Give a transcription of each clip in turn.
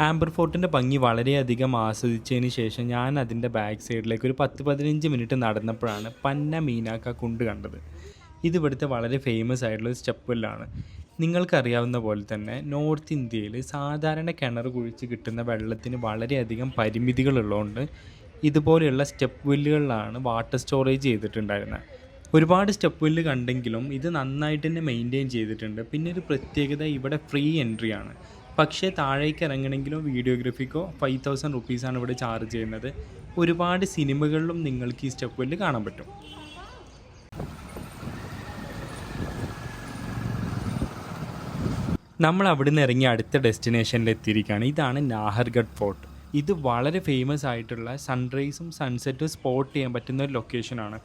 Amber ഫോർട്ടിൻ്റെ ഭംഗി വളരെയധികം ആസ്വദിച്ചതിന് ശേഷം ഞാൻ അതിൻ്റെ ബാക്ക് സൈഡിലേക്ക് ഒരു 10-15 മിനിറ്റ് നടന്നപ്പോഴാണ് പന്ന മീനാക്ക കുണ്ട് കണ്ടത്. ഇത് ഇവിടുത്തെ വളരെ ഫേമസ് ആയിട്ടുള്ള സ്റ്റെപ്പ് വെല്ലാണ്. നിങ്ങൾക്കറിയാവുന്ന പോലെ തന്നെ നോർത്ത് ഇന്ത്യയിൽ സാധാരണ കിണർ കുഴിച്ച് കിട്ടുന്ന വെള്ളത്തിന് വളരെയധികം പരിമിതികളുള്ളതുകൊണ്ട് ഇതുപോലെയുള്ള സ്റ്റെപ്പ് വെല്ലുകളിലാണ് വാട്ടർ സ്റ്റോറേജ് ചെയ്തിട്ടുണ്ടായിരുന്നത്. ഒരുപാട് സ്റ്റെപ്പ് വെല്ല് കണ്ടെങ്കിലും ഇത് നന്നായിട്ട് തന്നെ മെയിൻറ്റെയിൻ ചെയ്തിട്ടുണ്ട്. പിന്നെ ഒരു പ്രത്യേകത, ഇവിടെ ഫ്രീ എൻട്രി ആണ്. പക്ഷേ താഴേക്ക് ഇറങ്ങണമെങ്കിലോ വീഡിയോഗ്രാഫിക്കോ 5000 റുപ്പീസാണ് ഇവിടെ ചാർജ് ചെയ്യുന്നത്. ഒരുപാട് സിനിമകളിലും നിങ്ങൾക്ക് ഈ സ്റ്റെപ്പ് വെല്ല് കാണാൻ പറ്റും. നമ്മൾ അവിടെ നിന്ന് ഇറങ്ങി അടുത്ത ഡെസ്റ്റിനേഷനിൽ എത്തിയിരിക്കുകയാണ്. ഇതാണ് നാഹർഗഡ് ഫോർട്ട്. ഇത് വളരെ ഫേമസ് ആയിട്ടുള്ള സൺറൈസും സൺസെറ്റും സ്പോട്ട് ചെയ്യാൻ പറ്റുന്ന ഒരു ലൊക്കേഷനാണ്.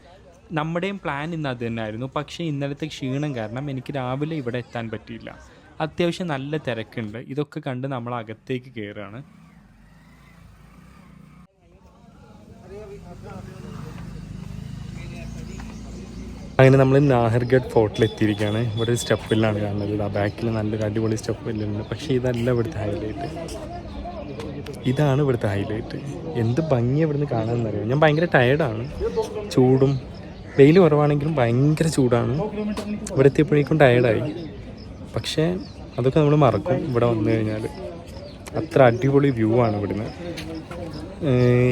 നമ്മുടെയും പ്ലാൻ ഇന്ന് അത് തന്നെയായിരുന്നു. പക്ഷേ ഇന്നലത്തെ ക്ഷീണം കാരണം എനിക്ക് രാവിലെ ഇവിടെ എത്താൻ പറ്റിയില്ല. അത്യാവശ്യം നല്ല തിരക്കുണ്ട്. ഇതൊക്കെ കണ്ട് നമ്മൾ അകത്തേക്ക് കയറുകയാണ്. അങ്ങനെ നമ്മൾ നാഹർഗഡ് ഫോർട്ടിൽ എത്തിയിരിക്കുകയാണ്. ഇവിടെ ഒരു സ്റ്റെപ്പ് വെല്ലാണ് കാണുന്നത്. ആ ബാക്കിൽ നല്ലൊരു അടിപൊളി സ്റ്റെപ്പ് വെല്ലുണ്ട്. പക്ഷേ ഇതല്ല ഇവിടുത്തെ ഹൈലൈറ്റ്. ഇതാണ് ഇവിടുത്തെ ഹൈലൈറ്റ്. എന്ത് ഭംഗി ഇവിടുന്ന് കാണാമെന്നറിയാം. ഞാൻ ഭയങ്കര ടയേർഡാണ്. ചൂടും വെയിൽ കുറവാണെങ്കിലും ഭയങ്കര ചൂടാണ്. ഇവിടെ എത്തിയപ്പോഴേക്കും ടയേർഡായി. പക്ഷേ അതൊക്കെ നമ്മൾ മറക്കും ഇവിടെ വന്നു കഴിഞ്ഞാൽ. അത്ര അടിപൊളി വ്യൂ ആണ് ഇവിടുന്ന്.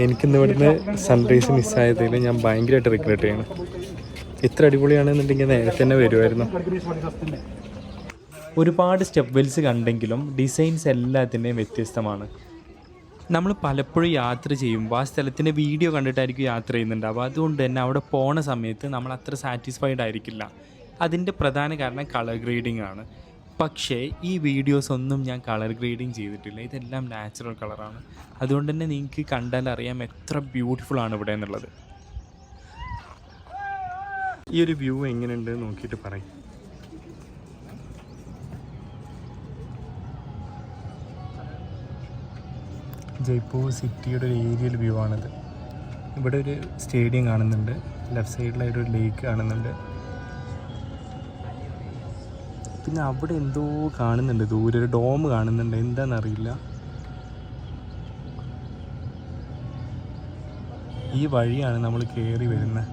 എനിക്കിന്ന് ഇവിടുന്ന് സൺറൈസ് മിസ്സായതിൽ ഞാൻ ഭയങ്കരമായിട്ട് റിഗ്രറ്റ് ചെയ്യണം. ഇത്ര അടിപൊളിയാണെന്നുണ്ടെങ്കിൽ നേരത്തെ തന്നെ വരുമായിരുന്നു. ഒരുപാട് സ്റ്റെപ്പ് വെൽസ് കണ്ടെങ്കിലും ഡിസൈൻസ് എല്ലാത്തിൻ്റെയും വ്യത്യസ്തമാണ്. നമ്മൾ പലപ്പോഴും യാത്ര ചെയ്യുമ്പോൾ ആ സ്ഥലത്തിൻ്റെ വീഡിയോ കണ്ടിട്ടായിരിക്കും യാത്ര ചെയ്യുന്നുണ്ടാവുക. അതുകൊണ്ട് തന്നെ അവിടെ പോണ സമയത്ത് നമ്മൾ അത്ര സാറ്റിസ്ഫൈഡ് ആയിരിക്കില്ല. അതിൻ്റെ പ്രധാന കാരണം കളർ ഗ്രേഡിംഗ് ആണ്. പക്ഷേ ഈ വീഡിയോസ് ഒന്നും ഞാൻ കളർ ഗ്രേഡിങ് ചെയ്തിട്ടില്ല. ഇതെല്ലാം നാച്ചുറൽ കളറാണ്. അതുകൊണ്ട് തന്നെ നിങ്ങൾക്ക് കണ്ടാൽ അറിയാം എത്ര ബ്യൂട്ടിഫുൾ ആണ് ഇവിടെ എന്നുള്ളത്. ഈ ഒരു വ്യൂ എങ്ങനെയുണ്ട് നോക്കിയിട്ട് പറയും. ജയ്പൂർ സിറ്റിയുടെ ഒരു ഏരിയൽ വ്യൂ ആണിത്. ഇവിടെ ഒരു സ്റ്റേഡിയം കാണുന്നുണ്ട്. ലെഫ്റ്റ് സൈഡിലായിട്ട് ഒരു ലേക്ക് കാണുന്നുണ്ട്. പിന്നെ അവിടെ എന്തോ കാണുന്നുണ്ട്, ദൂരെ ഒരു ഡോം കാണുന്നുണ്ട്. എന്താണെന്നറിയില്ല. ഈ വഴിയാണ് നമ്മൾ കയറി വരുന്നത്.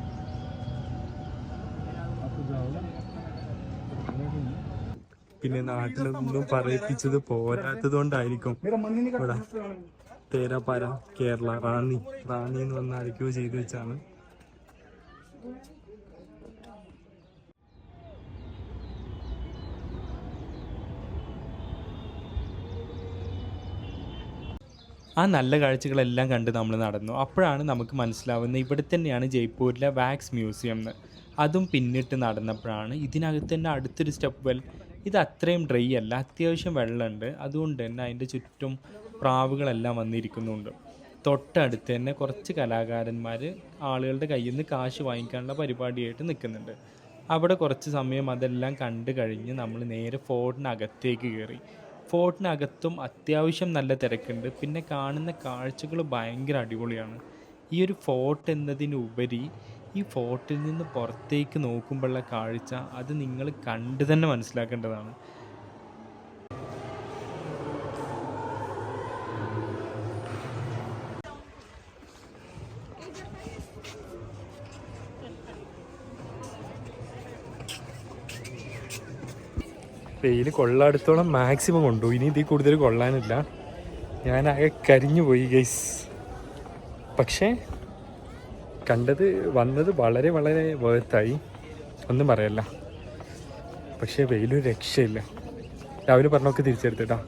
പിന്നെ നാട്ടിലൊന്നും പറയിപ്പിച്ചത് പോരാത്തത് കൊണ്ടായിരിക്കും ഇവിടെ തേരാപ്പാര കേരള റാന്നി എന്ന് വന്ന് അരയ്ക്കോ ചെയ്ത് വെച്ചാണ്. ആ നല്ല കാഴ്ചകളെല്ലാം കണ്ട് നമ്മൾ നടന്നു. അപ്പോഴാണ് നമുക്ക് മനസ്സിലാവുന്നത് ഇവിടെ തന്നെയാണ് ജയ്പൂരിലെ വാക്സ് മ്യൂസിയം എന്ന്. അതും പിന്നിട്ട് നടന്നപ്പോഴാണ് ഇതിനകത്ത് തന്നെ അടുത്തൊരു സ്റ്റെപ്പ് വെൽ. ഇത് അത്രയും ഡ്രൈ അല്ല, അത്യാവശ്യം വെള്ളമുണ്ട്. അതുകൊണ്ട് തന്നെ അതിൻ്റെ ചുറ്റും പ്രാവുകളെല്ലാം വന്നിരിക്കുന്നുണ്ട്. തൊട്ടടുത്ത് തന്നെ കുറച്ച് കലാകാരന്മാർ ആളുകളുടെ കയ്യിൽ നിന്ന് കാശ് വാങ്ങിക്കാനുള്ള പരിപാടിയായിട്ട് നിൽക്കുന്നുണ്ട്. അവിടെ കുറച്ച് സമയം അതെല്ലാം കണ്ടു കഴിഞ്ഞ് നമ്മൾ നേരെ ഫോർട്ടിനകത്തേക്ക് കയറി. ഫോർട്ടിനകത്തും അത്യാവശ്യം നല്ല തിരക്കുണ്ട്. പിന്നെ കാണുന്ന കാഴ്ചകൾ ഭയങ്കര അടിപൊളിയാണ്. ഈ ഒരു ഫോർട്ട് എന്നതിനുപരി ഈ ഫോർട്ടിൽ നിന്ന് പുറത്തേക്ക് നോക്കുമ്പോഴുള്ള കാഴ്ച അത് നിങ്ങൾ കണ്ടു തന്നെ മനസ്സിലാക്കേണ്ടതാണ്. വെയിൽ കൊള്ളാടത്തോളം മാക്സിമം കൊണ്ടു. ഇനി ഇതിൽ കൂടുതൽ കൊള്ളാനില്ല. ഞാനാകെ കരിഞ്ഞു പോയി ഗൈസ്. പക്ഷേ വന്നത് വളരെ വളരെ വേർത്തായി, ഒന്നും പറയല്ല. പക്ഷേ വെയിലൊരു രക്ഷയില്ല. രാവിലെ പറഞ്ഞൊക്കെ തിരിച്ചെടുത്തിട്ടാ.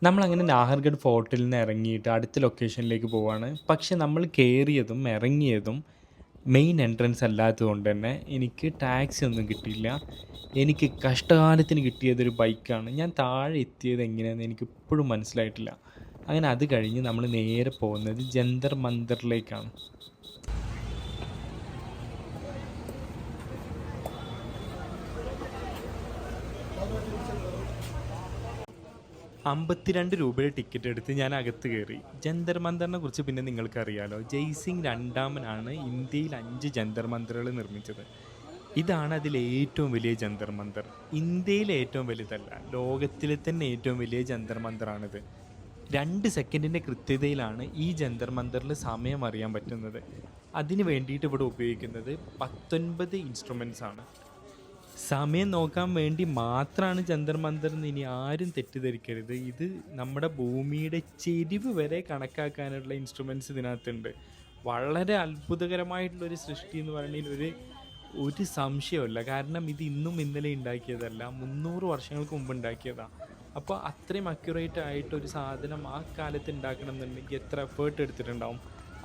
നമ്മളങ്ങനെ നാഹർഗഡ് ഫോർട്ടിൽ നിന്ന് ഇറങ്ങിയിട്ട് അടുത്ത ലൊക്കേഷനിലേക്ക് പോവാണ്. പക്ഷെ നമ്മൾ കയറിയതും ഇറങ്ങിയതും മെയിൻ എൻട്രൻസ് അല്ലാത്തത് കൊണ്ട് തന്നെ എനിക്ക് ടാക്സി ഒന്നും കിട്ടിയില്ല. എനിക്ക് കഷ്ടകാലത്തിന് കിട്ടിയതൊരു ബൈക്കാണ്. ഞാൻ താഴെ എത്തിയത് എങ്ങനെയാണെന്ന് എനിക്കിപ്പോഴും മനസ്സിലായിട്ടില്ല. അങ്ങനെ അത് കഴിഞ്ഞ് നമ്മൾ നേരെ പോകുന്നത് ജന്തർ മന്ദറിലേക്കാണ്. 52 രൂപയുടെ ടിക്കറ്റ് എടുത്ത് ഞാൻ അകത്ത് കയറി. ജന്തർ മന്ദറിനെ കുറിച്ച് പിന്നെ നിങ്ങൾക്കറിയാലോ. ജയ്സിംഗ് രണ്ടാമനാണ് ഇന്ത്യയിൽ 5 ജന്തർ മന്ദറുകൾ നിർമ്മിച്ചത്. ഇതാണ് അതിലെ ഏറ്റവും വലിയ ജന്തർ മന്തർ. ഇന്ത്യയിലെ ഏറ്റവും വലുതല്ല, ലോകത്തിലെ തന്നെ ഏറ്റവും വലിയ ജന്തർ മന്തറാണിത്. 2 സെക്കൻഡിൻ്റെ കൃത്യതയിലാണ് ഈ ജന്തർ മന്തറിൽ സമയം അറിയാൻ പറ്റുന്നത്. അതിന് വേണ്ടിയിട്ട് ഇവിടെ ഉപയോഗിക്കുന്നത് 19 ഇൻസ്ട്രുമെൻറ്റ്സ് ആണ്. സമയം നോക്കാൻ വേണ്ടി മാത്രമാണ് ജന്തർ മന്തർ എന്ന് ഇനി ആരും തെറ്റിദ്ധരിക്കരുത്. ഇത് നമ്മുടെ ഭൂമിയുടെ ചെരിവ് വരെ കണക്കാക്കാനുള്ള ഇൻസ്ട്രുമെൻറ്റ്സ് ഇതിനകത്തുണ്ട്. വളരെ അത്ഭുതകരമായിട്ടുള്ളൊരു സൃഷ്ടി എന്ന് പറയുന്നതിൽ ഒരു സംശയമില്ല. കാരണം ഇത് ഇന്നും ഇന്നലെ ഉണ്ടാക്കിയതല്ല, 300 വർഷങ്ങൾക്ക് മുമ്പ് ഉണ്ടാക്കിയതാണ്. അപ്പോൾ അത്രയും അക്യുറേറ്റ് ആയിട്ടൊരു സാധനം ആ കാലത്ത് ഉണ്ടാക്കണം എന്നുണ്ടെങ്കിൽ എത്ര എഫേർട്ട് എടുത്തിട്ടുണ്ടാവും.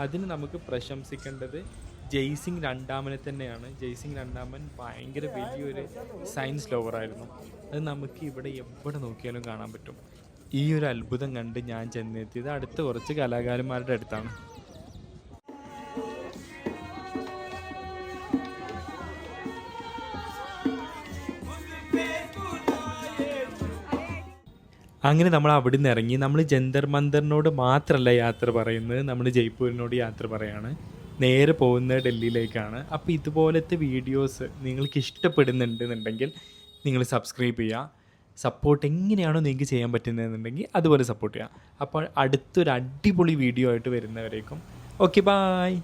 അതിന് നമുക്ക് പ്രശംസിക്കേണ്ടത് ജയ്സിംഗ് രണ്ടാമനെ തന്നെയാണ്. ജയ്സിംഗ് രണ്ടാമൻ ഭയങ്കര വലിയൊരു സയൻസ് ലോവറായിരുന്നു. അത് നമുക്ക് ഇവിടെ എവിടെ നോക്കിയാലും കാണാൻ പറ്റും. ഈ ഒരു അത്ഭുതം കണ്ട് ഞാൻ ചെന്നെത്തിയത് അടുത്ത കുറച്ച് കലാകാരന്മാരുടെ അടുത്താണ്. അങ്ങനെ നമ്മൾ അവിടെ നിന്ന് ഇറങ്ങി. നമ്മൾ ജന്തർ മന്തറിനോട് മാത്രമല്ല യാത്ര പറയുന്നത്, നമ്മൾ ജയ്പൂരിനോട് യാത്ര പറയാണ്. നേരെ പോകുന്നത് ഡൽഹിയിലേക്കാണ്. അപ്പോൾ ഇതുപോലത്തെ വീഡിയോസ് നിങ്ങൾക്ക് ഇഷ്ടപ്പെടുന്നുണ്ടെന്നുണ്ടെങ്കിൽ നിങ്ങൾ സബ്സ്ക്രൈബ് ചെയ്യുക. സപ്പോർട്ട് എങ്ങനെയാണോ നിങ്ങൾക്ക് ചെയ്യാൻ പറ്റുന്നതെന്നുണ്ടെങ്കിൽ അതുപോലെ സപ്പോർട്ട് ചെയ്യുക. അപ്പോൾ അടുത്തൊരു അടിപൊളി വീഡിയോ ആയിട്ട് വരുന്നവരേക്കും ഓക്കെ, ബായ്.